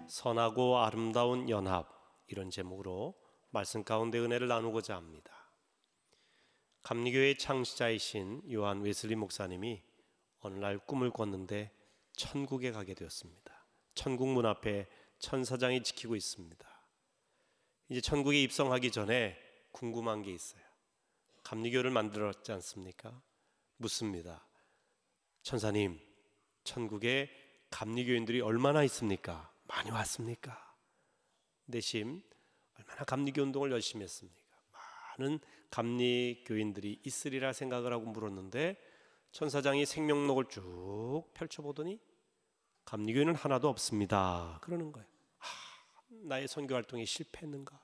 선하고 아름다운 연합, 이런 제목으로 말씀 가운데 은혜를 나누고자 합니다. 감리교의 창시자이신 요한 웨슬리 목사님이 어느 날 꿈을 꿨는데 천국에 가게 되었습니다. 천국 문 앞에 천사장이 지키고 있습니다. 이제 천국에 입성하기 전에 궁금한 게 있어요. 감리교를 만들었지 않습니까? 묻습니다. 천사님, 천국에 감리교인들이 얼마나 있습니까? 많이 왔습니까? 내심 얼마나 감리교 운동을 열심히 했습니까? 많은 감리교인들이 있으리라 생각을 하고 물었는데 천사장이 생명록을 쭉 펼쳐보더니 감리교인은 하나도 없습니다 그러는 거예요. 나의 선교 활동이 실패했는가?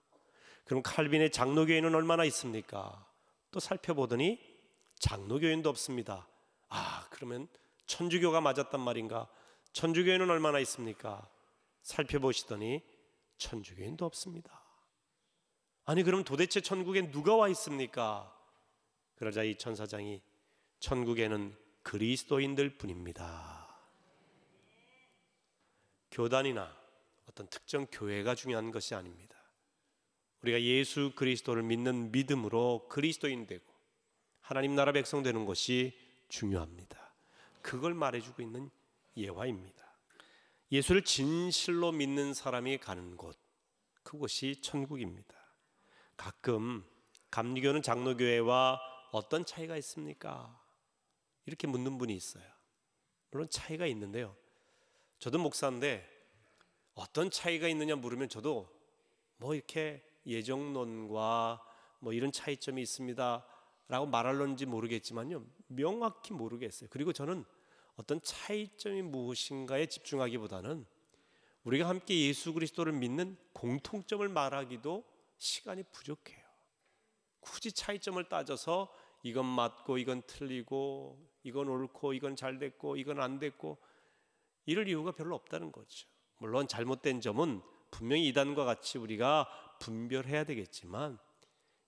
그럼 칼빈의 장로교인은 얼마나 있습니까? 또 살펴보더니 장로교인도 없습니다. 그러면 천주교가 맞았단 말인가? 천주교인은 얼마나 있습니까? 살펴보시더니 천주교인도 없습니다. 아니, 그럼 도대체 천국에 누가 와 있습니까? 그러자 이 천사장이 천국에는 그리스도인들 뿐입니다. 교단이나 어떤 특정 교회가 중요한 것이 아닙니다. 우리가 예수 그리스도를 믿는 믿음으로 그리스도인 되고 하나님 나라 백성 되는 것이 중요합니다. 그걸 말해주고 있는 예화입니다. 예수를 진실로 믿는 사람이 가는 곳, 그곳이 천국입니다. 가끔 감리교는 장로교회와 어떤 차이가 있습니까? 이렇게 묻는 분이 있어요. 물론 차이가 있는데요, 저도 목사인데 어떤 차이가 있느냐 물으면 저도 이렇게 예정론과 이런 차이점이 있습니다 라고 말할런지 모르겠지만요, 명확히 모르겠어요. 그리고 저는 어떤 차이점이 무엇인가에 집중하기보다는 우리가 함께 예수 그리스도를 믿는 공통점을 말하기도 시간이 부족해요. 굳이 차이점을 따져서 이건 맞고 이건 틀리고 이건 옳고 이건 잘 됐고 이건 안 됐고 이럴 이유가 별로 없다는 거죠. 물론 잘못된 점은 분명히 이단과 같이 우리가 분별해야 되겠지만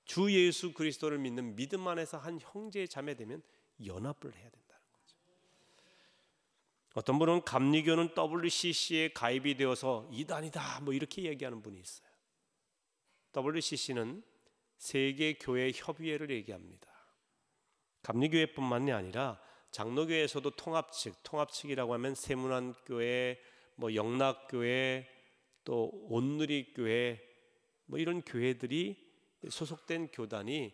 주 예수 그리스도를 믿는 믿음 안에서 한 형제 자매 되면 연합을 해야 된다는 거죠. 어떤 분은 감리교는 WCC에 가입이 되어서 이단이다 이렇게 얘기하는 분이 있어요. WCC는 세계교회협의회를 얘기합니다. 감리교회뿐만이 아니라 장로교회에서도 통합측이라고 하면 세문안교회, 영락교회, 또 온누리교회 이런 교회들이 소속된 교단이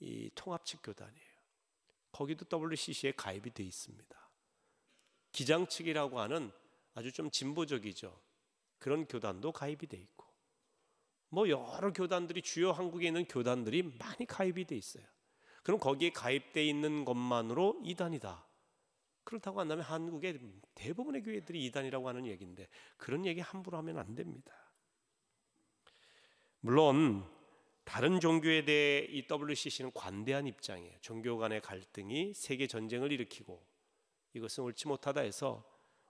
이 통합측 교단이에요. 거기도 WCC에 가입이 되어 있습니다. 기장측이라고 하는 아주 좀 진보적이죠. 그런 교단도 가입이 되어 있고 여러 교단들이, 주요 한국에 있는 교단들이 많이 가입이 되어 있어요. 그럼 거기에 가입되어 있는 것만으로 이단이다, 그렇다고 한다면 한국의 대부분의 교회들이 이단이라고 하는 얘기인데 그런 얘기 함부로 하면 안 됩니다. 물론 다른 종교에 대해 이 WCC는 관대한 입장이에요. 종교 간의 갈등이 세계 전쟁을 일으키고 이것은 옳지 못하다 해서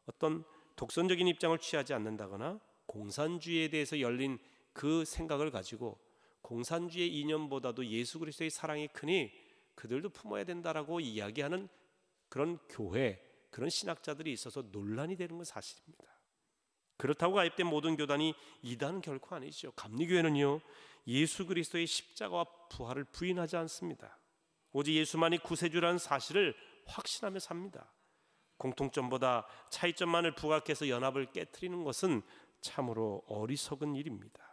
어떤 독선적인 입장을 취하지 않는다거나 공산주의에 대해서 열린 그 생각을 가지고 공산주의 이념보다도 예수 그리스도의 사랑이 크니 그들도 품어야 된다라고 이야기하는 그런 교회, 그런 신학자들이 있어서 논란이 되는 건 사실입니다. 그렇다고 가입된 모든 교단이 이단은 결코 아니죠. 감리교회는요, 예수 그리스도의 십자가와 부활을 부인하지 않습니다. 오직 예수만이 구세주라는 사실을 확신하며 삽니다. 공통점보다 차이점만을 부각해서 연합을 깨트리는 것은 참으로 어리석은 일입니다.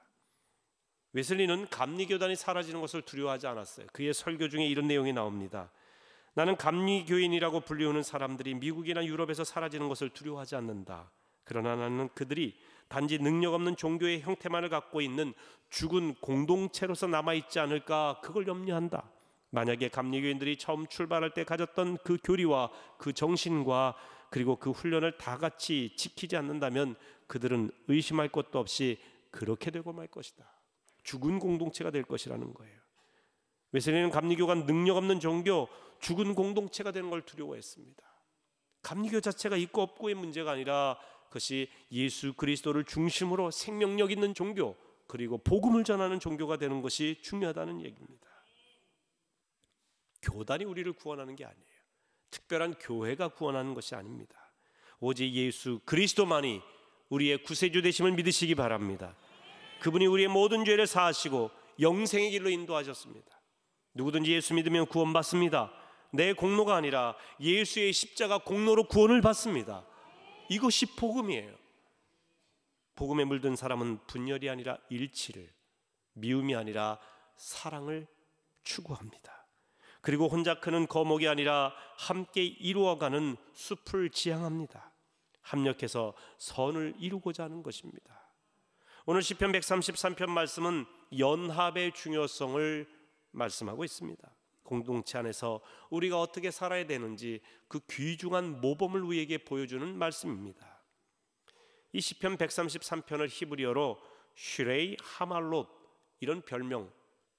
웨슬리는 감리교단이 사라지는 것을 두려워하지 않았어요. 그의 설교 중에 이런 내용이 나옵니다. 나는 감리교인이라고 불리우는 사람들이 미국이나 유럽에서 사라지는 것을 두려워하지 않는다. 그러나 나는 그들이 단지 능력 없는 종교의 형태만을 갖고 있는 죽은 공동체로서 남아있지 않을까, 그걸 염려한다. 만약에 감리교인들이 처음 출발할 때 가졌던 그 교리와 그 정신과 그리고 그 훈련을 다 같이 지키지 않는다면 그들은 의심할 것도 없이 그렇게 되고 말 것이다. 죽은 공동체가 될 것이라는 거예요. 웨슬리는 감리교가 능력 없는 종교, 죽은 공동체가 되는 걸 두려워했습니다. 감리교 자체가 있고 없고의 문제가 아니라 그것이 예수 그리스도를 중심으로 생명력 있는 종교, 그리고 복음을 전하는 종교가 되는 것이 중요하다는 얘기입니다. 교단이 우리를 구원하는 게 아니에요. 특별한 교회가 구원하는 것이 아닙니다. 오직 예수 그리스도만이 우리의 구세주 되심을 믿으시기 바랍니다. 그분이 우리의 모든 죄를 사하시고 영생의 길로 인도하셨습니다. 누구든지 예수 믿으면 구원받습니다. 내 공로가 아니라 예수의 십자가 공로로 구원을 받습니다. 이것이 복음이에요. 복음에 물든 사람은 분열이 아니라 일치를, 미움이 아니라 사랑을 추구합니다. 그리고 혼자 크는 거목이 아니라 함께 이루어가는 숲을 지향합니다. 합력해서 선을 이루고자 하는 것입니다. 오늘 시편 133편 말씀은 연합의 중요성을 말씀하고 있습니다. 공동체 안에서 우리가 어떻게 살아야 되는지 그 귀중한 모범을 우리에게 보여주는 말씀입니다. 이 시편 133편을 히브리어로 슈레이 하말롯, 이런 별명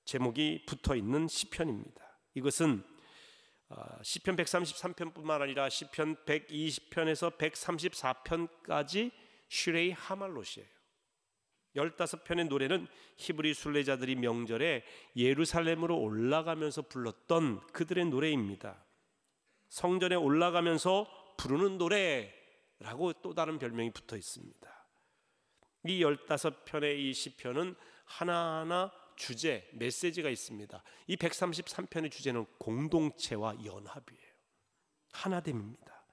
제목이 붙어있는 시편입니다. 이것은 시편 133편뿐만 아니라 시편 120편에서 134편까지 슈레이 하말롯이에요. 15편의 노래는 히브리 순례자들이 명절에 예루살렘으로 올라가면서 불렀던 그들의 노래입니다. 성전에 올라가면서 부르는 노래라고 또 다른 별명이 붙어 있습니다. 이 15편의 이 시편은 하나하나 주제, 메시지가 있습니다. 이 133편의 주제는 공동체와 연합이에요. 하나됨입니다.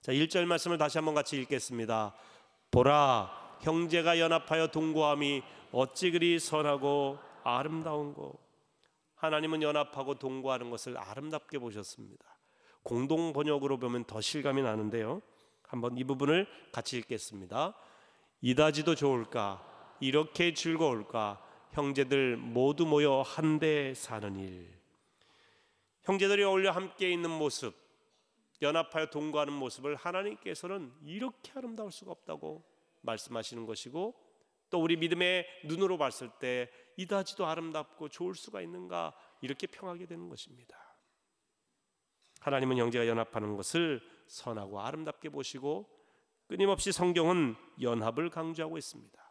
자, 1절 말씀을 다시 한번 같이 읽겠습니다. 보라, 형제가 연합하여 동거함이 어찌 그리 선하고 아름다운고. 하나님은 연합하고 동거하는 것을 아름답게 보셨습니다. 공동 번역으로 보면 더 실감이 나는데요, 한번 이 부분을 같이 읽겠습니다. 이다지도 좋을까, 이렇게 즐거울까, 형제들 모두 모여 한데 사는 일. 형제들이 어울려 함께 있는 모습, 연합하여 동거하는 모습을 하나님께서는 이렇게 아름다울 수가 없다고 말씀하시는 것이고, 또 우리 믿음의 눈으로 봤을 때 이다지도 아름답고 좋을 수가 있는가, 이렇게 평하게 되는 것입니다. 하나님은 형제가 연합하는 것을 선하고 아름답게 보시고, 끊임없이 성경은 연합을 강조하고 있습니다.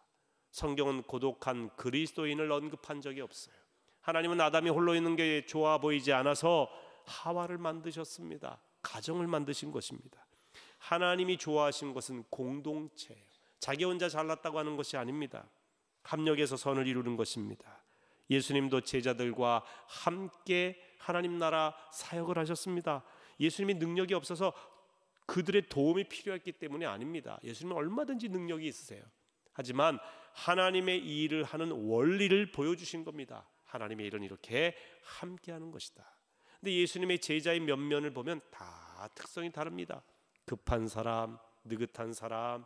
성경은 고독한 그리스도인을 언급한 적이 없어요. 하나님은 아담이 홀로 있는 게 좋아 보이지 않아서 하와를 만드셨습니다. 가정을 만드신 것입니다. 하나님이 좋아하신 것은 공동체예요. 자기 혼자 잘났다고 하는 것이 아닙니다. 합력해서 선을 이루는 것입니다. 예수님도 제자들과 함께 하나님 나라 사역을 하셨습니다. 예수님이 능력이 없어서 그들의 도움이 필요했기 때문에 아닙니다. 예수님은 얼마든지 능력이 있으세요. 하지만 하나님의 일을 하는 원리를 보여주신 겁니다. 하나님의 일은 이렇게 함께하는 것이다. 근데 예수님의 제자의 면면을 보면 다 특성이 다릅니다. 급한 사람, 느긋한 사람,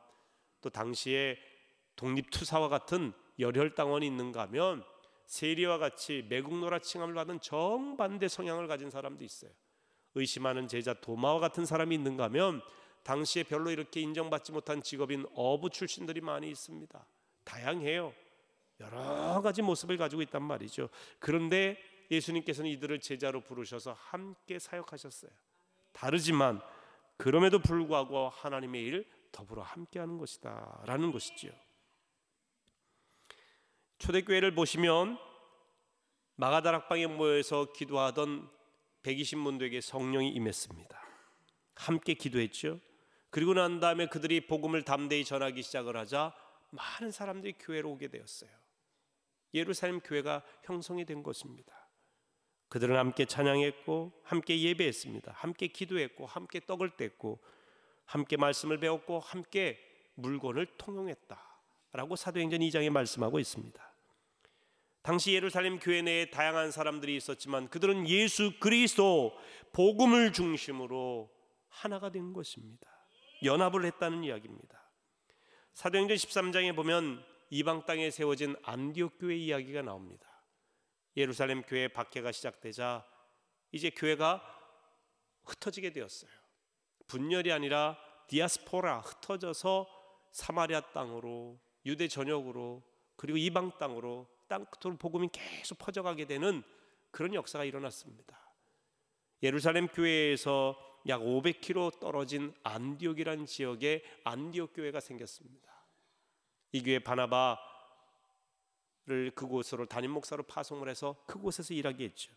또 당시에 독립투사와 같은 열혈당원이 있는가 하면 세리와 같이 매국노라 칭함을 받은 정반대 성향을 가진 사람도 있어요. 의심하는 제자 도마와 같은 사람이 있는가 하면 당시에 별로 이렇게 인정받지 못한 직업인 어부 출신들이 많이 있습니다. 다양해요. 여러 가지 모습을 가지고 있단 말이죠. 그런데 예수님께서는 이들을 제자로 부르셔서 함께 사역하셨어요. 다르지만 그럼에도 불구하고 하나님의 일 더불어 함께하는 것이다 라는 것이죠. 초대교회를 보시면 마가다락방에 모여서 기도하던 120문도에게 성령이 임했습니다. 함께 기도했죠. 그리고 난 다음에 그들이 복음을 담대히 전하기 시작을 하자 많은 사람들이 교회로 오게 되었어요. 예루살렘 교회가 형성이 된 것입니다. 그들은 함께 찬양했고 함께 예배했습니다. 함께 기도했고 함께 떡을 뗐고 함께 말씀을 배웠고 함께 물건을 통용했다라고 사도행전 2장에 말씀하고 있습니다. 당시 예루살렘 교회 내에 다양한 사람들이 있었지만 그들은 예수 그리스도 복음을 중심으로 하나가 된 것입니다. 연합을 했다는 이야기입니다. 사도행전 13장에 보면 이방 땅에 세워진 안디옥 교회 이야기가 나옵니다. 예루살렘 교회 박해가 시작되자 이제 교회가 흩어지게 되었어요. 분열이 아니라 디아스포라, 흩어져서 사마리아 땅으로, 유대 전역으로, 그리고 이방 땅으로 땅끝으로 복음이 계속 퍼져가게 되는 그런 역사가 일어났습니다. 예루살렘 교회에서 약 500km 떨어진 안디옥이라는 지역에 안디옥 교회가 생겼습니다. 이 교회 바나바를 그곳으로 담임 목사로 파송을 해서 그곳에서 일하게 했죠.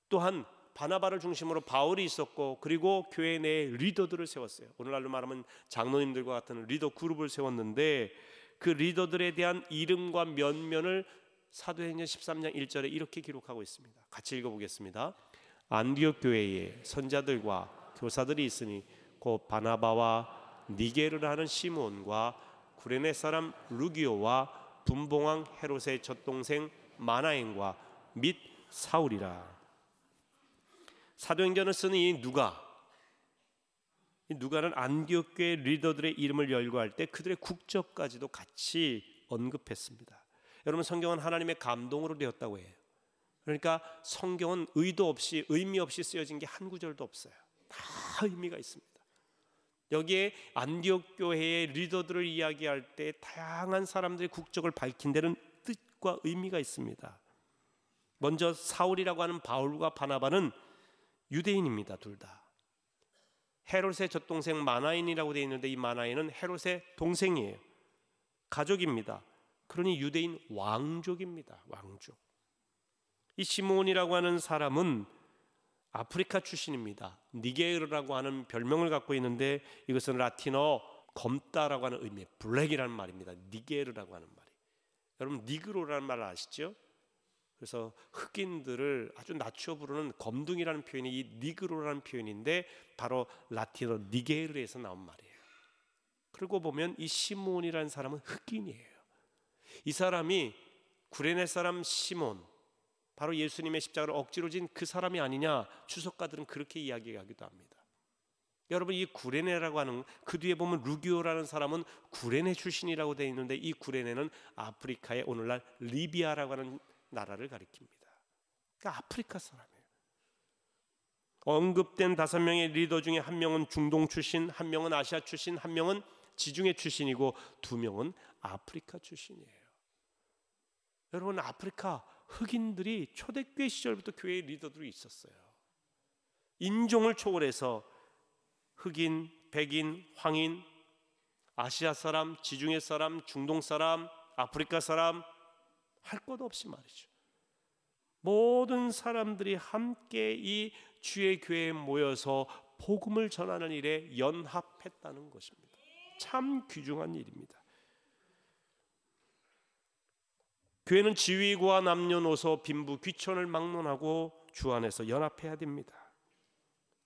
또한 바나바를 중심으로 바울이 있었고, 그리고 교회 내에 리더들을 세웠어요. 오늘날로 말하면 장로님들과 같은 리더 그룹을 세웠는데, 그 리더들에 대한 이름과 면면을 사도행전 13장 1절에 이렇게 기록하고 있습니다. 같이 읽어보겠습니다. 안디옥 교회에 선자들과 교사들이 있으니 곧 바나바와 니게르를 하는 시몬과 구레네 사람 루기오와 분봉왕 헤롯의 젖동생 마나엔과 및 사울이라. 사도행전을 쓰는 이 누가는 안디옥 교회 리더들의 이름을 열거할 때 그들의 국적까지도 같이 언급했습니다. 여러분, 성경은 하나님의 감동으로 되었다고 해요. 그러니까 성경은 의도 없이, 의미 없이 쓰여진 게 한 구절도 없어요. 다 의미가 있습니다. 여기에 안디옥 교회의 리더들을 이야기할 때 다양한 사람들의 국적을 밝힌 데는 뜻과 의미가 있습니다. 먼저 사울이라고 하는 바울과 바나바는 유대인입니다. 둘 다. 헤롯의 젖동생 마나엔이라고 되어 있는데, 이 마나엔은 헤롯의 동생이에요. 가족입니다. 그러니 유대인 왕족입니다. 왕족. 이 시몬이라고 하는 사람은 아프리카 출신입니다. 니게르라고 하는 별명을 갖고 있는데, 이것은 라틴어 검다라고 하는 의미의 블랙이라는 말입니다. 니게르라고 하는 말이. 여러분, 니그로라는 말 아시죠? 그래서 흑인들을 아주 낮추어 부르는 검둥이라는 표현이 이 니그로라는 표현인데, 바로 라틴어 니게르에서 나온 말이에요. 그리고 보면 이 시몬이라는 사람은 흑인이에요. 이 사람이 구레네 사람 시몬, 바로 예수님의 십자가를 억지로 진 그 사람이 아니냐, 주석가들은 그렇게 이야기하기도 합니다. 여러분, 이 구레네라고 하는, 그 뒤에 보면 루기오라는 사람은 구레네 출신이라고 되어 있는데, 이 구레네는 아프리카의 오늘날 리비아라고 하는 나라를 가리킵니다. 그러니까 아프리카 사람이에요. 언급된 5명의 리더 중에 1명은 중동 출신, 1명은 아시아 출신, 1명은 지중해 출신이고 2명은 아프리카 출신이에요. 여러분, 아프리카 흑인들이 초대교회 시절부터 교회의 리더들이 있었어요. 인종을 초월해서 흑인, 백인, 황인, 아시아 사람, 지중해 사람, 중동 사람, 아프리카 사람, 할 것 없이 말이죠. 모든 사람들이 함께 이 주의 교회에 모여서 복음을 전하는 일에 연합했다는 것입니다. 참 귀중한 일입니다. 교회는 지위과 남녀노소, 빈부, 귀천을 막론하고 주 안에서 연합해야 됩니다.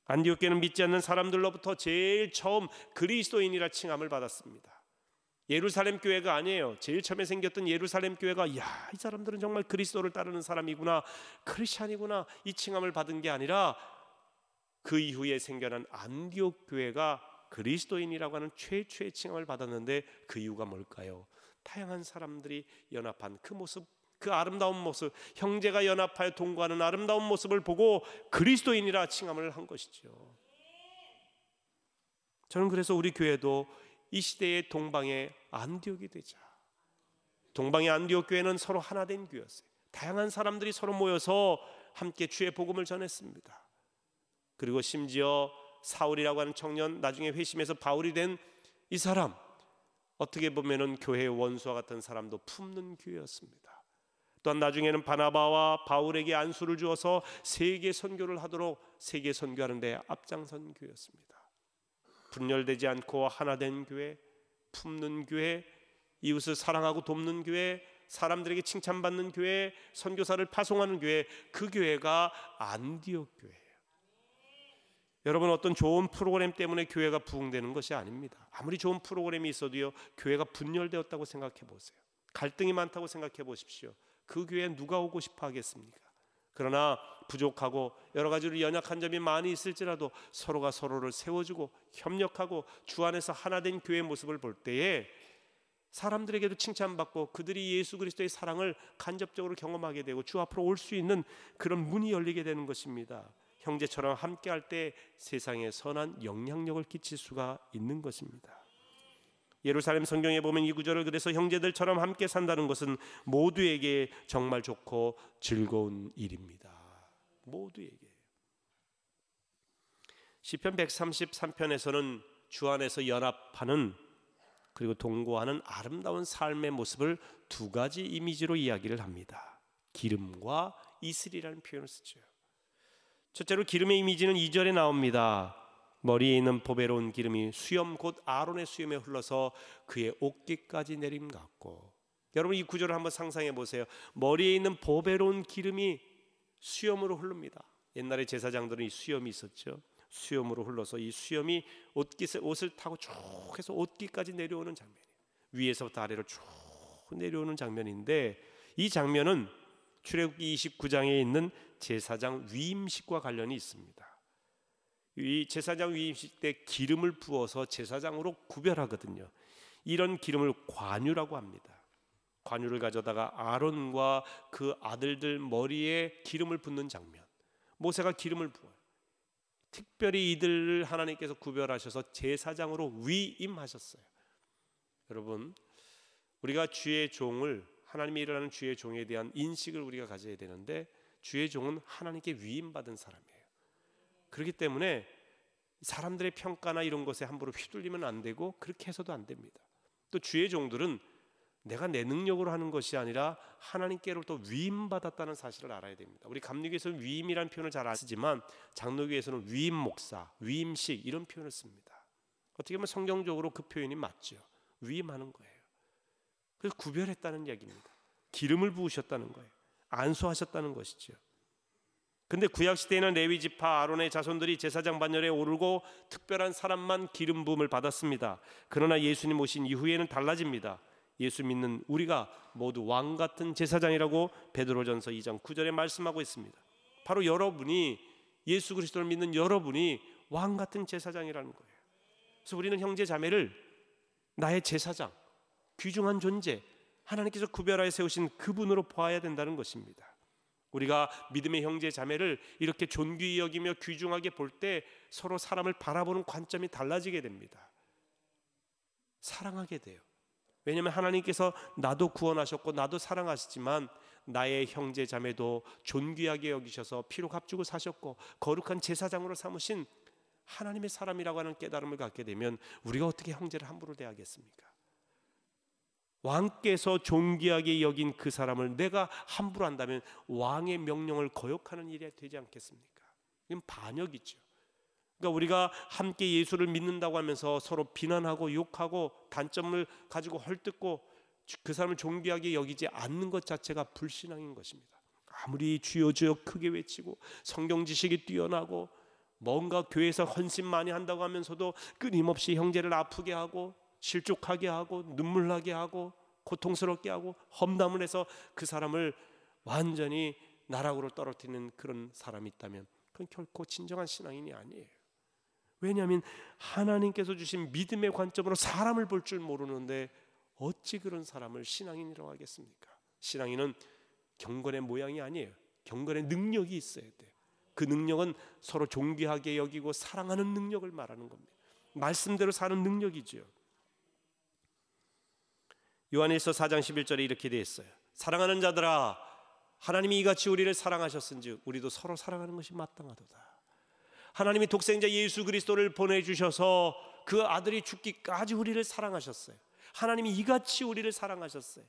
안디옥 교회는 믿지 않는 사람들로부터 제일 처음 그리스도인이라 칭함을 받았습니다. 예루살렘 교회가 아니에요. 제일 처음에 생겼던 예루살렘 교회가 이 사람들은 정말 그리스도를 따르는 사람이구나, 크리스찬이구나, 이 칭함을 받은 게 아니라, 그 이후에 생겨난 안디옥 교회가 그리스도인이라고 하는 최초의 칭함을 받았는데, 그 이유가 뭘까요? 다양한 사람들이 연합한 그 모습, 그 아름다운 모습, 형제가 연합하여 동거하는 아름다운 모습을 보고 그리스도인이라 칭함을 한 것이죠. 저는 그래서 우리 교회도 이 시대의 동방의 안디옥이 되자. 동방의 안디옥 교회는 서로 하나 된 교회였어요. 다양한 사람들이 서로 모여서 함께 주의 복음을 전했습니다. 그리고 심지어 사울이라고 하는 청년, 나중에 회심해서 바울이 된 이 사람, 어떻게 보면은 교회의 원수와 같은 사람도 품는 교회였습니다. 또한 나중에는 바나바와 바울에게 안수를 주어서 세계 선교를 하도록 세계 선교하는 데 앞장선 교회였습니다. 분열되지 않고 하나된 교회, 품는 교회, 이웃을 사랑하고 돕는 교회, 사람들에게 칭찬받는 교회, 선교사를 파송하는 교회, 그 교회가 안디옥 교회예요. 여러분, 어떤 좋은 프로그램 때문에 교회가 부흥되는 것이 아닙니다. 아무리 좋은 프로그램이 있어도요, 교회가 분열되었다고 생각해 보세요. 갈등이 많다고 생각해 보십시오. 그 교회에 누가 오고 싶어 하겠습니까? 그러나 부족하고 여러 가지로 연약한 점이 많이 있을지라도 서로가 서로를 세워주고 협력하고 주 안에서 하나된 교회의 모습을 볼 때에 사람들에게도 칭찬받고 그들이 예수 그리스도의 사랑을 간접적으로 경험하게 되고 주 앞으로 올 수 있는 그런 문이 열리게 되는 것입니다. 형제처럼 함께할 때 세상에 선한 영향력을 끼칠 수가 있는 것입니다. 예루살렘 성경에 보면 이 구절을, 그래서 형제들처럼 함께 산다는 것은 모두에게 정말 좋고 즐거운 일입니다. 모두에게. 시편 133편에서는 주 안에서 연합하는, 그리고 동거하는 아름다운 삶의 모습을 2가지 이미지로 이야기를 합니다. 기름과 이슬이라는 표현을 쓰죠. 첫째로 기름의 이미지는 2절에 나옵니다. 머리에 있는 보배로운 기름이 수염 곧 아론의 수염에 흘러서 그의 옷깃까지 내림 같고. 여러분 이 구절을 한번 상상해 보세요. 머리에 있는 보배로운 기름이 수염으로 흐릅니다. 옛날에 제사장들은 이 수염이 있었죠. 수염으로 흘러서 이 수염이 옷을 타고 쭉 해서 옷깃까지 내려오는 장면이에요. 위에서부터 아래로 쭉 내려오는 장면인데, 이 장면은 출애굽기 29장에 있는 제사장 위임식과 관련이 있습니다. 이 제사장 위임식 때 기름을 부어서 제사장으로 구별하거든요. 이런 기름을 관유라고 합니다. 관유를 가져다가 아론과 그 아들들 머리에 기름을 붓는 장면. 모세가 기름을 부어요. 특별히 이들을 하나님께서 구별하셔서 제사장으로 위임하셨어요. 여러분, 우리가 주의 종을, 하나님이 일어나는 주의 종에 대한 인식을 우리가 가져야 되는데, 주의 종은 하나님께 위임받은 사람이에요. 그렇기 때문에 사람들의 평가나 이런 것에 함부로 휘둘리면 안 되고, 그렇게 해서도 안 됩니다. 또 주의 종들은 내가 내 능력으로 하는 것이 아니라 하나님께로부터 위임받았다는 사실을 알아야 됩니다. 우리 감리교에서는 위임이라는 표현을 잘 안 쓰지만 장로교에서는 위임 목사, 위임식 이런 표현을 씁니다. 어떻게 보면 성경적으로 그 표현이 맞죠. 위임하는 거예요. 그래서 구별했다는 얘기입니다. 기름을 부으셨다는 거예요. 안수하셨다는 것이죠. 근데 구약 시대에는 레위 지파 아론의 자손들이 제사장 반열에 오르고 특별한 사람만 기름 부음을 받았습니다. 그러나 예수님 오신 이후에는 달라집니다. 예수 믿는 우리가 모두 왕 같은 제사장이라고 베드로전서 2장 9절에 말씀하고 있습니다. 바로 여러분이, 예수 그리스도를 믿는 여러분이 왕 같은 제사장이라는 거예요. 그래서 우리는 형제 자매를 나의 제사장, 귀중한 존재, 하나님께서 구별하여 세우신 그분으로 보아야 된다는 것입니다. 우리가 믿음의 형제 자매를 이렇게 존귀히 여기며 귀중하게 볼 때 서로 사람을 바라보는 관점이 달라지게 됩니다. 사랑하게 돼요. 왜냐하면 하나님께서 나도 구원하셨고 나도 사랑하시지만 나의 형제 자매도 존귀하게 여기셔서 피로 값주고 사셨고 거룩한 제사장으로 삼으신 하나님의 사람이라고 하는 깨달음을 갖게 되면 우리가 어떻게 형제를 함부로 대하겠습니까? 왕께서 존귀하게 여긴 그 사람을 내가 함부로 한다면 왕의 명령을 거역하는 일이 되지 않겠습니까? 이건 반역이죠. 그러니까 우리가 함께 예수를 믿는다고 하면서 서로 비난하고 욕하고 단점을 가지고 헐뜯고 그 사람을 존귀하게 여기지 않는 것 자체가 불신앙인 것입니다. 아무리 주여 주여 크게 외치고 성경 지식이 뛰어나고 뭔가 교회에서 헌신 많이 한다고 하면서도 끊임없이 형제를 아프게 하고 실족하게 하고 눈물나게 하고 고통스럽게 하고 험담을 해서 그 사람을 완전히 나락으로 떨어뜨리는 그런 사람이 있다면 그건 결코 진정한 신앙인이 아니에요. 왜냐하면 하나님께서 주신 믿음의 관점으로 사람을 볼 줄 모르는데 어찌 그런 사람을 신앙인이라고 하겠습니까? 신앙인은 경건의 모양이 아니에요. 경건의 능력이 있어야 돼요. 그 능력은 서로 존귀하게 여기고 사랑하는 능력을 말하는 겁니다. 말씀대로 사는 능력이죠. 요한일서 4장 11절에 이렇게 되어 있어요. 사랑하는 자들아, 하나님이 이같이 우리를 사랑하셨은즉 우리도 서로 사랑하는 것이 마땅하도다. 하나님이 독생자 예수 그리스도를 보내주셔서 그 아들이 죽기까지 우리를 사랑하셨어요. 하나님이 이같이 우리를 사랑하셨어요.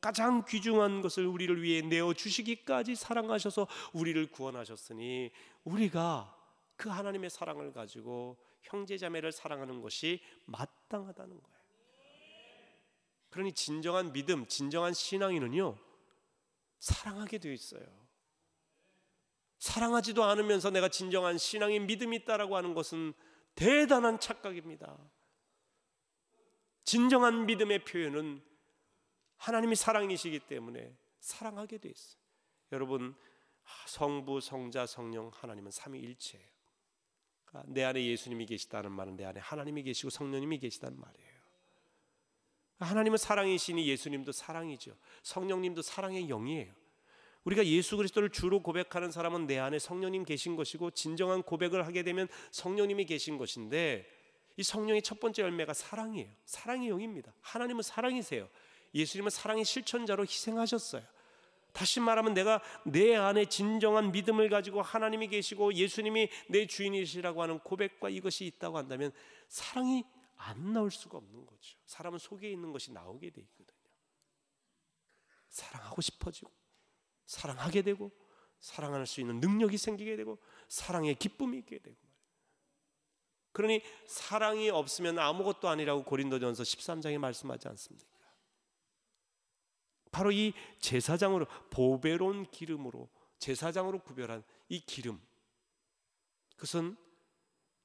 가장 귀중한 것을 우리를 위해 내어주시기까지 사랑하셔서 우리를 구원하셨으니 우리가 그 하나님의 사랑을 가지고 형제자매를 사랑하는 것이 마땅하다는 거예요. 그러니 진정한 믿음, 진정한 신앙인은요 사랑하게 되어 있어요. 사랑하지도 않으면서 내가 진정한 신앙인 믿음이 있다라고 하는 것은 대단한 착각입니다. 진정한 믿음의 표현은 하나님이 사랑이시기 때문에 사랑하게 되어 있어요. 여러분, 성부, 성자, 성령 하나님은 삼위일체예요. 내 안에 예수님이 계시다는 말은 내 안에 하나님이 계시고 성령님이 계시다는 말이에요. 하나님은 사랑이시니 예수님도 사랑이죠. 성령님도 사랑의 영이에요. 우리가 예수 그리스도를 주로 고백하는 사람은 내 안에 성령님 계신 것이고 진정한 고백을 하게 되면 성령님이 계신 것인데 이 성령의 첫 번째 열매가 사랑이에요. 사랑의 영입니다. 하나님은 사랑이세요. 예수님은 사랑의 실천자로 희생하셨어요. 다시 말하면 내가 내 안에 진정한 믿음을 가지고 하나님이 계시고 예수님이 내 주인이시라고 하는 고백과 이것이 있다고 한다면 사랑이 안 나올 수가 없는 거죠. 사람은 속에 있는 것이 나오게 돼 있거든요. 사랑하고 싶어지고 사랑하게 되고 사랑할 수 있는 능력이 생기게 되고 사랑의 기쁨이 있게 되고 말이에요. 그러니 사랑이 없으면 아무것도 아니라고 고린도전서 13장에 말씀하지 않습니까? 바로 이 제사장으로, 보배로운 기름으로 제사장으로 구별한 이 기름, 그것은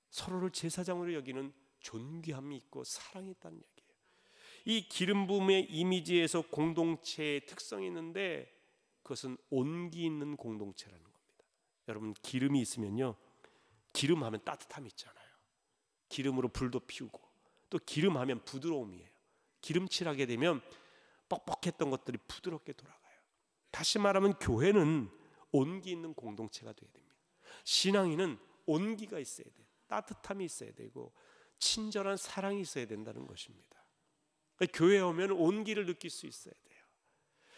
서로를 제사장으로 여기는 존귀함이 있고 사랑이 있다는 얘기예요. 이 기름 부음의 이미지에서 공동체의 특성이 있는데 그것은 온기 있는 공동체라는 겁니다. 여러분, 기름이 있으면요, 기름하면 따뜻함이 있잖아요. 기름으로 불도 피우고, 또 기름하면 부드러움이에요. 기름칠하게 되면 뻑뻑했던 것들이 부드럽게 돌아가요. 다시 말하면 교회는 온기 있는 공동체가 되어야 됩니다. 신앙인은 온기가 있어야 돼요. 따뜻함이 있어야 되고 친절한 사랑이 있어야 된다는 것입니다. 그러니까 교회에 오면 온기를 느낄 수 있어야 돼요.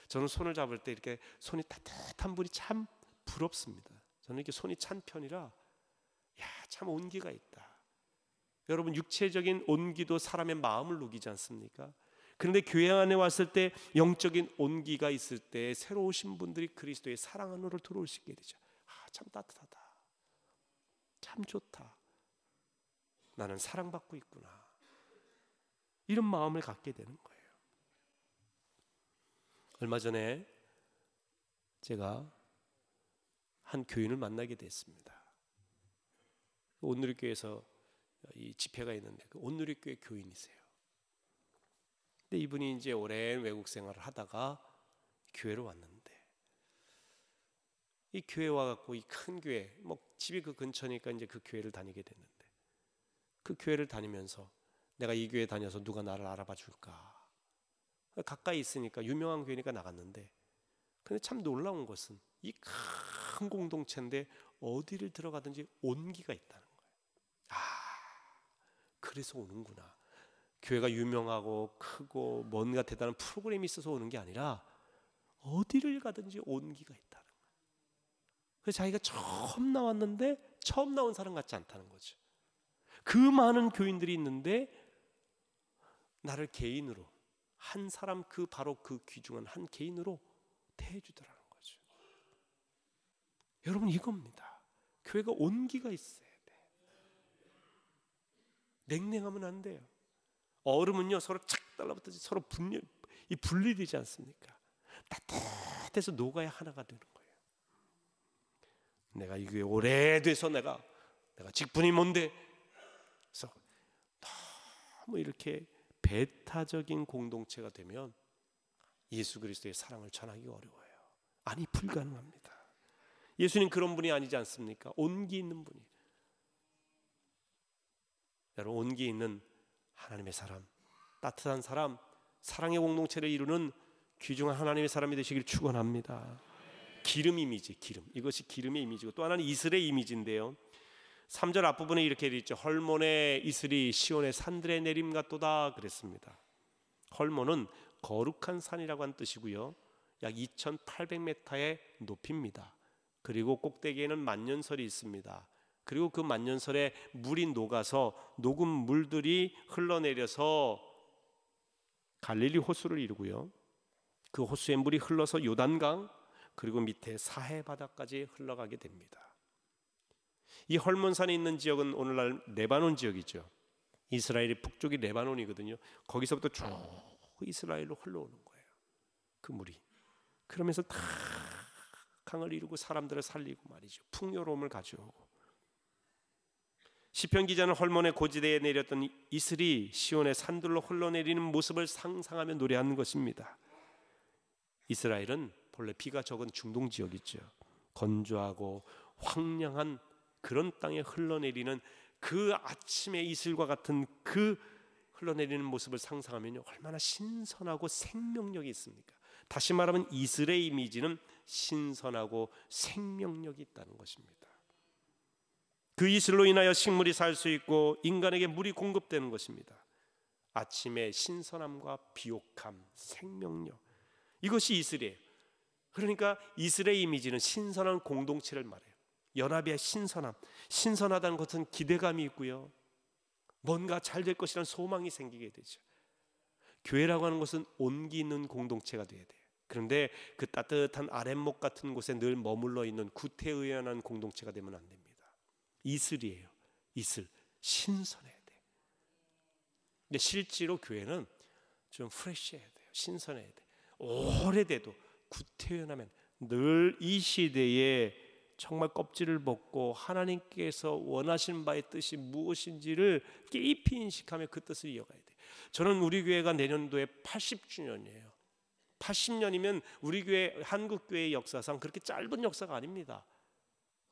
저는 손을 잡을 때 이렇게 손이 따뜻한 분이 참 부럽습니다. 저는 이렇게 손이 찬 편이라 참 온기가 있다. 여러분, 육체적인 온기도 사람의 마음을 녹이지 않습니까? 그런데 교회 안에 왔을 때 영적인 온기가 있을 때 새로 오신 분들이 그리스도의 사랑 안으로 들어올 수 있게 되죠. 참 따뜻하다, 참 좋다, 나는 사랑받고 있구나, 이런 마음을 갖게 되는 거예요. 얼마 전에 제가 한 교인을 만나게 됐습니다. 온누리교회에서 이 집회가 있는데 그 온누리교회 교인이세요. 근데 이분이 이제 오랜 외국 생활을 하다가 교회로 왔는데, 이 교회 와갖고 이 큰 교회, 뭐 집이 그 근처니까 이제 그 교회를 다니게 됐는데, 그 교회를 다니면서 내가 이 교회 다녀서 누가 나를 알아봐 줄까? 가까이 있으니까 유명한 교회니까 나갔는데, 근데 참 놀라운 것은 이 큰 공동체인데 어디를 들어가든지 온기가 있다는 거예요. 그래서 오는구나. 교회가 유명하고 크고 뭔가 대단한 프로그램이 있어서 오는 게 아니라 어디를 가든지 온기가 있다는 거예요. 그래서 자기가 처음 나왔는데 처음 나온 사람 같지 않다는 거죠. 그 많은 교인들이 있는데 나를 개인으로, 한 사람, 그 바로 그 귀중한 한 개인으로 대해주더라는 거죠. 여러분, 이겁니다. 교회가 온기가 있어야 돼. 냉랭하면 안 돼요. 얼음은요 서로 착 달라붙어서 서로 분리되지 않습니까? 따뜻해서 녹아야 하나가 되는 거예요. 내가 이게 오래돼서 내가 직분이 뭔데, 그래서 너무 이렇게 배타적인 공동체가 되면 예수 그리스도의 사랑을 전하기 어려워요. 아니, 불가능합니다. 예수님 그런 분이 아니지 않습니까? 온기 있는 분이. 여러분, 온기 있는 하나님의 사람, 따뜻한 사람, 사랑의 공동체를 이루는 귀중한 하나님의 사람이 되시길 축원합니다. 기름 이미지, 기름, 이것이 기름의 이미지고, 또 하나는 이슬의 이미지인데요, 3절 앞부분에 이렇게 되어 있죠. 헐몬의 이슬이 시온의 산들에 내림 같도다 그랬습니다. 헐몬은 거룩한 산이라고 하는 뜻이고요, 약 2800m의 높이입니다. 그리고 꼭대기에는 만년설이 있습니다. 그리고 그 만년설에 물이 녹아서 녹은 물들이 흘러내려서 갈릴리 호수를 이루고요, 그 호수의 물이 흘러서 요단강, 그리고 밑에 사해 바다까지 흘러가게 됩니다. 이 헐몬산에 있는 지역은 오늘날 레바논 지역이죠. 이스라엘의 북쪽이 레바논이거든요. 거기서부터 쭉 이스라엘로 흘러오는 거예요, 그 물이. 그러면서 다 강을 이루고 사람들을 살리고 말이죠. 풍요로움을 가져오고. 시편 기자는 헐몬의 고지대에 내렸던 이슬이 시온의 산들로 흘러내리는 모습을 상상하며 노래하는 것입니다. 이스라엘은 본래 비가 적은 중동 지역이죠. 건조하고 황량한 그런 땅에 흘러내리는 그 아침의 이슬과 같은 그 흘러내리는 모습을 상상하면요, 얼마나 신선하고 생명력이 있습니까? 다시 말하면 이슬의 이미지는 신선하고 생명력이 있다는 것입니다. 그 이슬로 인하여 식물이 살 수 있고 인간에게 물이 공급되는 것입니다. 아침의 신선함과 비옥함, 생명력, 이것이 이슬이에요. 그러니까 이슬의 이미지는 신선한 공동체를 말해요. 연합의 신선함, 신선하다는 것은 기대감이 있고요, 뭔가 잘 될 것이라는 소망이 생기게 되죠. 교회라고 하는 것은 온기 있는 공동체가 되어야 돼요. 그런데 그 따뜻한 아랫목 같은 곳에 늘 머물러 있는 구태의연한 공동체가 되면 안 됩니다. 이슬이에요. 이슬. 신선해야 돼요. 근데 실제로 교회는 좀 프레시해야 돼요. 신선해야 돼요. 오래돼도 구태의연하면 늘 이 시대에 정말 껍질을 벗고 하나님께서 원하신 바의 뜻이 무엇인지를 깊이 인식하며 그 뜻을 이어가야 돼요. 저는 우리 교회가 내년도에 80주년이에요. 80년이면 우리 교회, 한국 교회의 역사상 그렇게 짧은 역사가 아닙니다.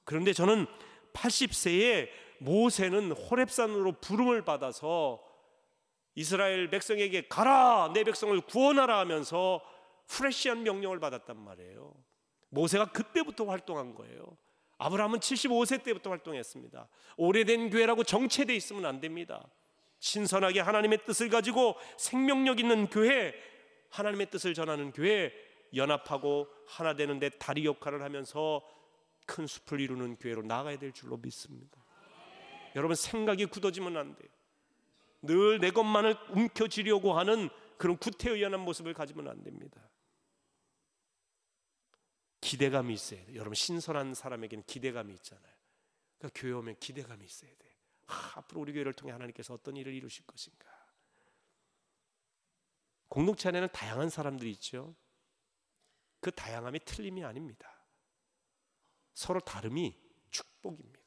그런데 저는 80세에 모세는 호렙산으로 부름을 받아서 이스라엘 백성에게 가라, 내 백성을 구원하라 하면서 프레시한 명령을 받았단 말이에요. 모세가 그때부터 활동한 거예요. 아브라함은 75세 때부터 활동했습니다. 오래된 교회라고 정체되어 있으면 안 됩니다. 신선하게 하나님의 뜻을 가지고 생명력 있는 교회, 하나님의 뜻을 전하는 교회, 연합하고 하나 되는 데 다리 역할을 하면서 큰 숲을 이루는 교회로 나가야 될 줄로 믿습니다. 여러분, 생각이 굳어지면 안 돼요. 늘 내 것만을 움켜쥐려고 하는 그런 구태의연한 모습을 가지면 안 됩니다. 기대감이 있어야 돼요. 여러분, 신선한 사람에게는 기대감이 있잖아요. 그러니까 교회 오면 기대감이 있어야 돼요. 앞으로 우리 교회를 통해 하나님께서 어떤 일을 이루실 것인가. 공동체 안에는 다양한 사람들이 있죠. 그 다양함이 틀림이 아닙니다. 서로 다름이 축복입니다.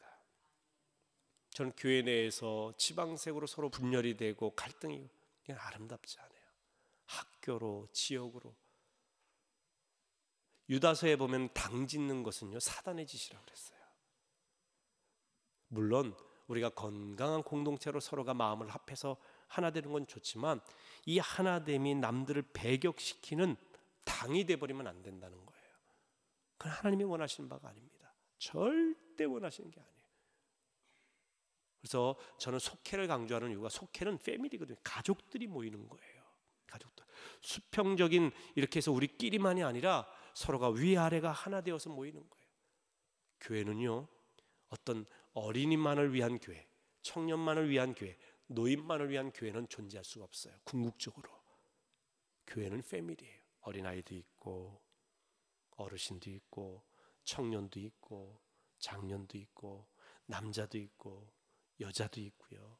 저는 교회 내에서 지방색으로 서로 분열이 되고 갈등이 그냥 아름답지 않아요. 학교로, 지역으로. 유다서에 보면 당 짓는 것은요, 사단의 짓이라고 그랬어요. 물론 우리가 건강한 공동체로 서로가 마음을 합해서 하나 되는 건 좋지만 이 하나됨이 남들을 배격시키는 당이 돼버리면 안 된다는 거예요. 그건 하나님이 원하시는 바가 아닙니다. 절대 원하시는 게 아니에요. 그래서 저는 속회를 강조하는 이유가, 속회는 패밀리거든요. 가족들이 모이는 거예요. 가족들. 수평적인, 이렇게 해서 우리끼리만이 아니라 서로가 위아래가 하나 되어서 모이는 거예요. 교회는요, 어떤 어린이만을 위한 교회, 청년만을 위한 교회, 노인만을 위한 교회는 존재할 수가 없어요. 궁극적으로 교회는 패밀리예요. 어린아이도 있고 어르신도 있고 청년도 있고 장년도 있고 남자도 있고 여자도 있고요,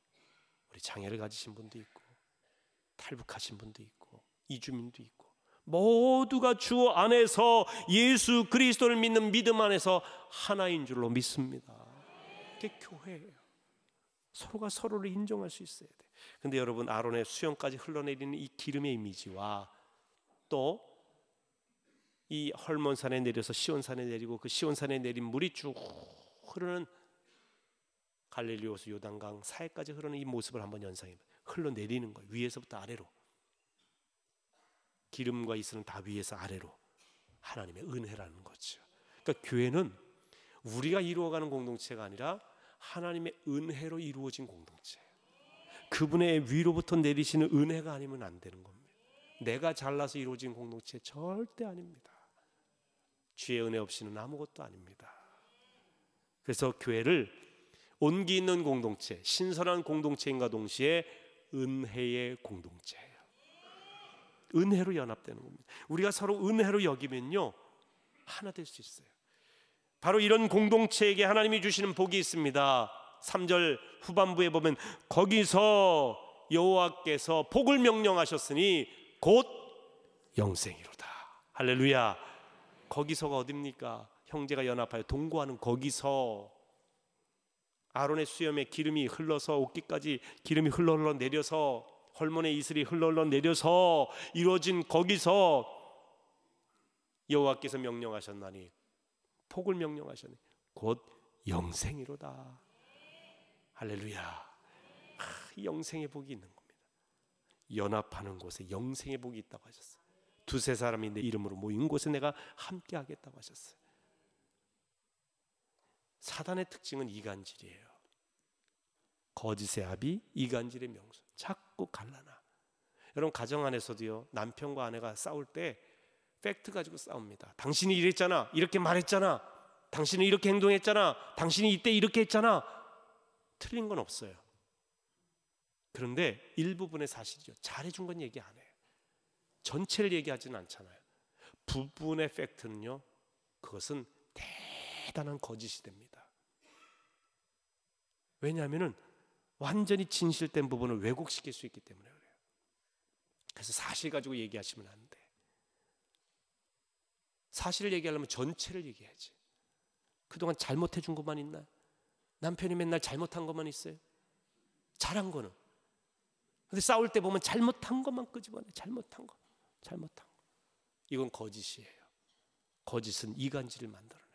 우리 장애를 가지신 분도 있고 탈북하신 분도 있고 이주민도 있고, 모두가 주 안에서 예수 그리스도를 믿는 믿음 안에서 하나인 줄로 믿습니다. 그게 교회예요. 서로가 서로를 인정할 수 있어야 돼. 근데 여러분, 아론의 수염까지 흘러내리는 이 기름의 이미지와 또 이 헐몬산에 내려서 시온산에 내리고 그 시온산에 내린 물이 쭉 흐르는 갈릴리 호수 요단강 사이까지 흐르는 이 모습을 한번 연상해 봐요. 흘러내리는 거예요. 위에서부터 아래로. 기름과 이슬은 다 위에서 아래로. 하나님의 은혜라는 거죠. 그러니까 교회는 우리가 이루어가는 공동체가 아니라 하나님의 은혜로 이루어진 공동체예요. 그분의 위로부터 내리시는 은혜가 아니면 안 되는 겁니다. 내가 잘나서 이루어진 공동체 절대 아닙니다. 주의 은혜 없이는 아무것도 아닙니다. 그래서 교회를 온기 있는 공동체, 신선한 공동체인가 동시에 은혜의 공동체예요. 은혜로 연합되는 겁니다. 우리가 서로 은혜로 여기면요, 하나 될 수 있어요. 바로 이런 공동체에게 하나님이 주시는 복이 있습니다. 3절 후반부에 보면 거기서 여호와께서 복을 명령하셨으니 곧 영생이로다. 할렐루야. 거기서가 어딥니까? 형제가 연합하여 동거하는 거기서. 아론의 수염에 기름이 흘러서 옷깃까지 기름이 흘러 내려서 헐몬의 이슬이 흘러 내려서 이루어진 거기서 여호와께서 명령하셨나니, 복을 명령하셨니 곧 영생이로다. 할렐루야. 영생의 복이 있는 겁니다. 연합하는 곳에 영생의 복이 있다고 하셨어요. 두세 사람이 내 이름으로 모인 곳에 내가 함께 하겠다고 하셨어요. 사단의 특징은 이간질이에요. 거짓의 아비, 이간질의 명수. 자꾸 갈라나. 여러분, 가정 안에서도요, 남편과 아내가 싸울 때 팩트 가지고 싸웁니다. 당신이 이랬잖아, 이렇게 말했잖아, 당신은 이렇게 행동했잖아, 당신이 이때 이렇게 했잖아. 틀린 건 없어요. 그런데 일부분의 사실이죠. 잘해준 건 얘기 안 해요. 전체를 얘기하지는 않잖아요. 부분의 팩트는요, 그것은 대단한 거짓이 됩니다. 왜냐하면 완전히 진실된 부분을 왜곡시킬 수 있기 때문에 그래요. 그래서 사실 가지고 얘기하시면 안 돼. 사실을 얘기하려면 전체를 얘기해야지. 그동안 잘못해 준 것만 있나요? 남편이 맨날 잘못한 것만 있어요? 잘한 거는. 근데 싸울 때 보면 잘못한 것만 끄집어내. 잘못한 거. 이건 거짓이에요. 거짓은 이간질을 만들어내.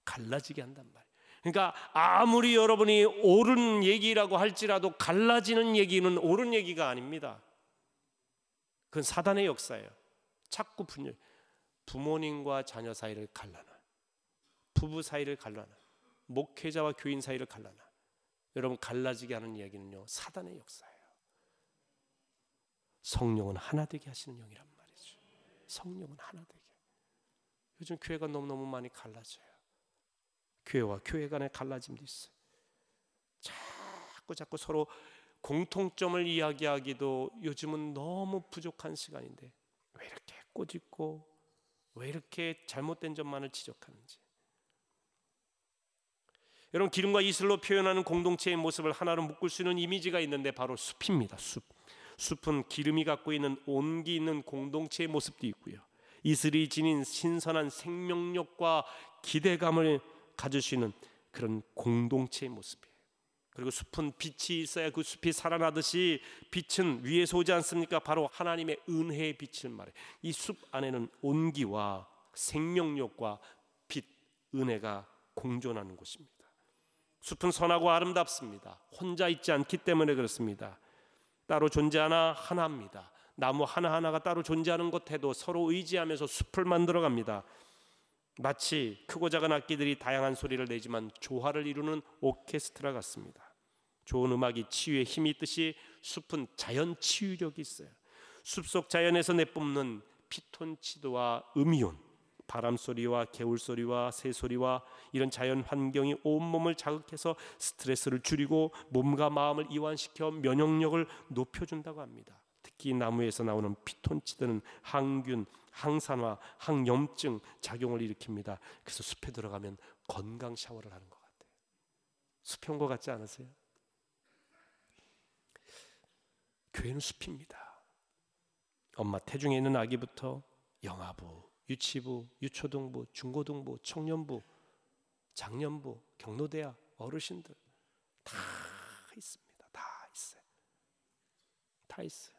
갈라지게 한단 말이에요. 그러니까 아무리 여러분이 옳은 얘기라고 할지라도 갈라지는 얘기는 옳은 얘기가 아닙니다. 그건 사단의 역사예요. 자꾸 분열. 부모님과 자녀 사이를 갈라놔. 부부 사이를 갈라놔. 목회자와 교인 사이를 갈라놔. 여러분, 갈라지게 하는 이야기는요, 사단의 역사예요. 성령은 하나 되게 하시는 영이란 말이죠. 성령은 하나 되게. 요즘 교회가 너무너무 많이 갈라져요. 교회와 교회 간의 갈라짐도 있어요. 자꾸 서로 공통점을 이야기하기도 요즘은 너무 부족한 시간인데 왜 이렇게 꼬집고 왜 이렇게 잘못된 점만을 지적하는지. 여러분, 기름과 이슬로 표현하는 공동체의 모습을 하나로 묶을 수 있는 이미지가 있는데 바로 숲입니다. 숲은 기름이 갖고 있는 온기 있는 공동체의 모습도 있고요, 이슬이 지닌 신선한 생명력과 기대감을 가질 수 있는 그런 공동체의 모습이에요. 그리고 숲은 빛이 있어야 그 숲이 살아나듯이 빛은 위에서 오지 않습니까? 바로 하나님의 은혜의 빛을 말해요. 이 숲 안에는 온기와 생명력과 빛, 은혜가 공존하는 곳입니다. 숲은 선하고 아름답습니다. 혼자 있지 않기 때문에 그렇습니다. 따로 존재하나 하나입니다. 나무 하나하나가 따로 존재하는 것 해도 서로 의지하면서 숲을 만들어갑니다. 마치 크고 작은 악기들이 다양한 소리를 내지만 조화를 이루는 오케스트라 같습니다. 좋은 음악이 치유의 힘이 있듯이 숲은 자연 치유력이 있어요. 숲속 자연에서 내뿜는 피톤치드와 음이온, 바람소리와 개울소리와 새소리와 이런 자연 환경이 온몸을 자극해서 스트레스를 줄이고 몸과 마음을 이완시켜 면역력을 높여준다고 합니다. 특히 나무에서 나오는 피톤치드는 항균, 항산화, 항염증 작용을 일으킵니다. 그래서 숲에 들어가면 건강 샤워를 하는 것 같아요. 숲에 온 것 같지 않으세요? 교회는 숲입니다. 엄마 태중에 있는 아기부터 영아부, 유치부, 유초등부, 중고등부, 청년부, 장년부, 경로대학, 어르신들 다 있습니다. 다 있어요. 다 있어요.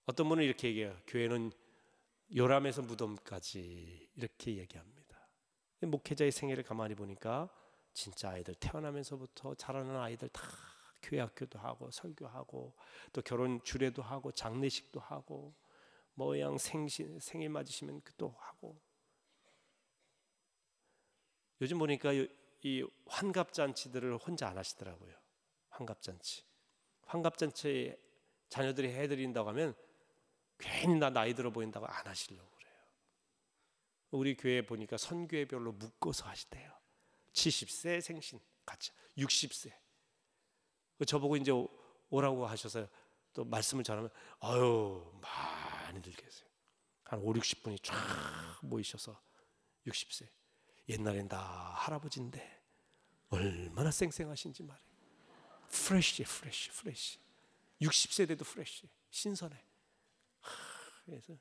어떤 분은 이렇게 얘기해요. 교회는 요람에서 무덤까지 이렇게 얘기합니다. 목회자의 생애를 가만히 보니까 진짜 아이들 태어나면서부터 자라는 아이들 다 교회 학교도 하고 설교하고 또 결혼 주례도 하고 장례식도 하고 뭐양 생일 맞으시면 또 하고. 요즘 보니까 이 환갑잔치들을 혼자 안 하시더라고요. 환갑잔치 자녀들이 해드린다고 하면 괜히 나 나이 들어 보인다고 안 하시려고 그래요. 우리 교회 보니까 선교회별로 묶어서 하시대요. 70세 생신 같이 60세. 저보고 이제 오라고 하셔서 또 말씀을 전하면 아유 많이들 계세요. 한 5, 60분이 쫙 모이셔서 60세. 옛날엔 다 할아버지인데 얼마나 쌩쌩하신지 말이에요. 프레쉬 60세 돼도 프레쉬 신선해. 그래서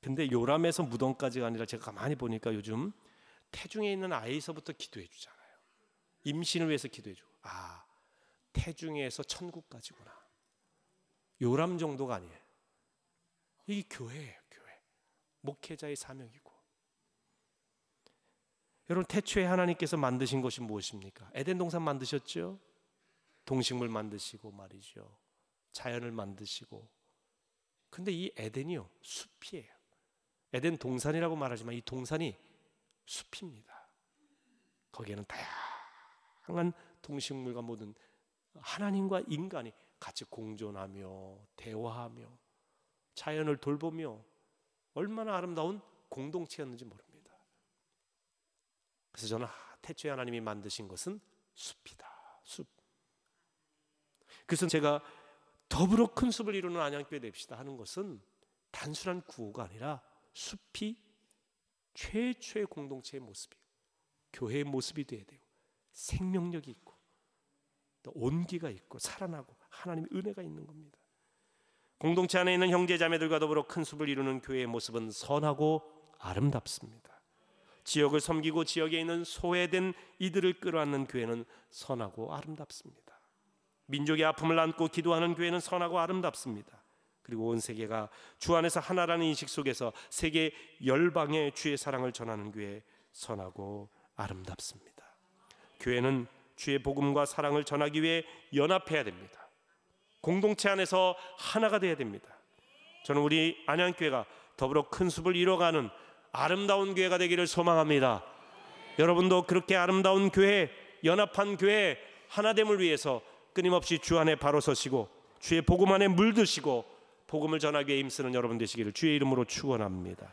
근데 요람에서 무덤까지가 아니라 제가 가만히 보니까 요즘 태중에 있는 아이서부터 기도해 주잖아요. 임신을 위해서 기도해 주고. 아, 태중에서 천국까지구나. 요람 정도가 아니에요. 이게 교회예요. 교회. 목회자의 사명이고. 여러분, 태초에 하나님께서 만드신 것이 무엇입니까? 에덴 동산 만드셨죠? 동식물 만드시고 말이죠. 자연을 만드시고. 근데 이 에덴이요, 숲이에요. 에덴 동산이라고 말하지만 이 동산이 숲입니다. 거기에는 다양한 동식물과 모든 하나님과 인간이 같이 공존하며 대화하며 자연을 돌보며 얼마나 아름다운 공동체였는지 모릅니다. 그래서 저는 태초에 하나님이 만드신 것은 숲이다. 숲. 그래서 제가 더불어 큰 숲을 이루는 안양교회 됩시다 하는 것은 단순한 구호가 아니라 숲이 최초의 공동체의 모습이에요. 교회의 모습이 되어야 돼요. 생명력이 있고 또 온기가 있고 살아나고 하나님의 은혜가 있는 겁니다. 공동체 안에 있는 형제자매들과 더불어 큰 숲을 이루는 교회의 모습은 선하고 아름답습니다. 지역을 섬기고 지역에 있는 소외된 이들을 끌어안는 교회는 선하고 아름답습니다. 민족의 아픔을 안고 기도하는 교회는 선하고 아름답습니다. 그리고 온 세계가 주 안에서 하나라는 인식 속에서 세계 열방에 주의 사랑을 전하는 교회 선하고 아름답습니다. 교회는 주의 복음과 사랑을 전하기 위해 연합해야 됩니다. 공동체 안에서 하나가 되어야 됩니다. 저는 우리 안양교회가 더불어 큰 숲을 이뤄가는 아름다운 교회가 되기를 소망합니다. 여러분도 그렇게 아름다운 교회, 연합한 교회, 하나됨을 위해서 끊임없이 주 안에 바로 서시고 주의 복음 안에 물드시고 복음을 전하기 위해 힘쓰는 여러분 되시기를 주의 이름으로 축원합니다.